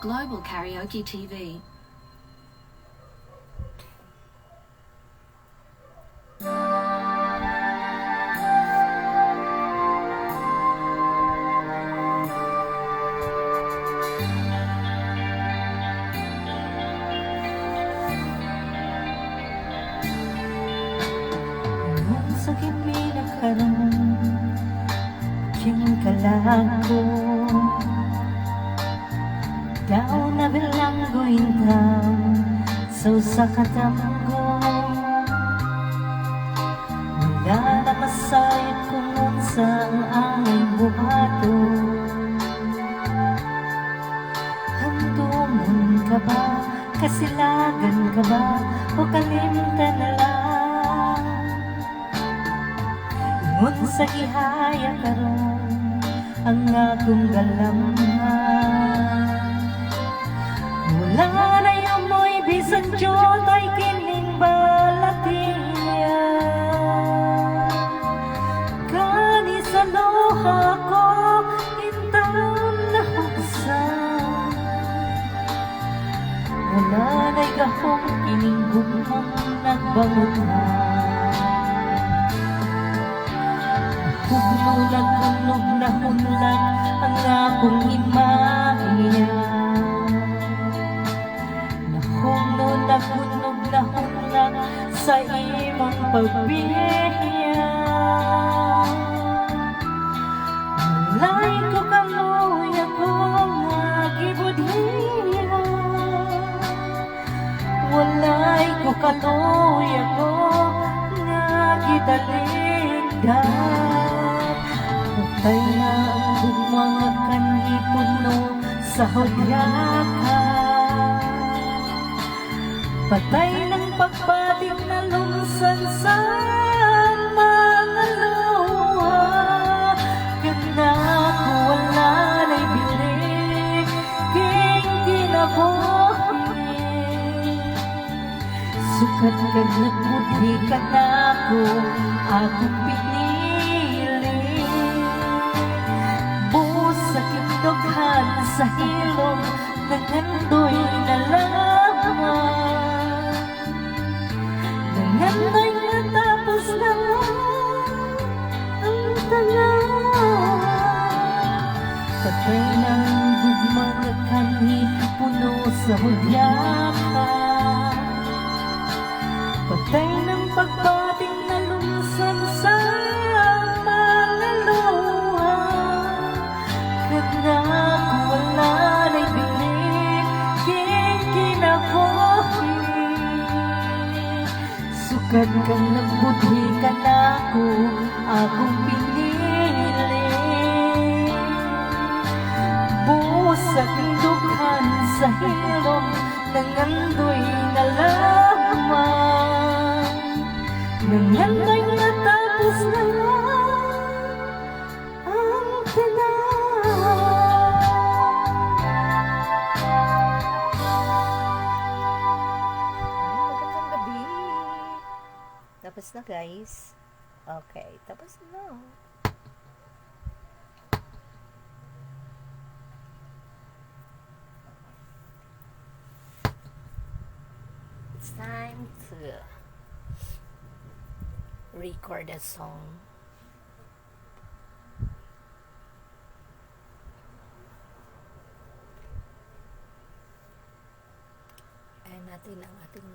Global Karaoke TV. Sa kimi nagkaroon kalago daw na bilanggo intaw so sa katamgo wala na masayot kung unsa ang aming buhato. Handumon ka ba, kasilagan ka ba, o kalimtan na lang ingon sa gihaya karon ang akong galamhan. Wala na yung mo'y bisan diyot ay kining balatiya. Kani sa luha ko intaon na hugsan. Wala na'y gahong kining gumang nagbangutan. Hunog na hunlag ang akong imahiya. Nahunog na hunlag sa imong pagbiya. Malay ko kaluya ko nga gibudhiya. Walay ko kaluya ko nga gidaligdan. Patay na ang mga kanipuno sa hudyaka. Patay ng pagpating na lumsan sa mga luha. Ganda ko wala na'y bilig king ginabuhi. Sukat ka nagbuti ka na ko akong pinili. Sakit dughan sa hilong nangandoy na lamang. Nangandoy natapos na ang tanan. Patay ng gugmang kanhi puno sa hudyaka. Patay ng pagbating na lumsan sa mga luha. Ganda ko wala na'y bilig king kinabuhi. Sukat kang nagbudhi ka na ko akong pinili. Buhos aking dughan sa hilom nangandoy na lamang. Nangandoy natapos na ang tanan. Tapos na guys. Okay, tapos na. It's time to record a song. Ayan natin ang ating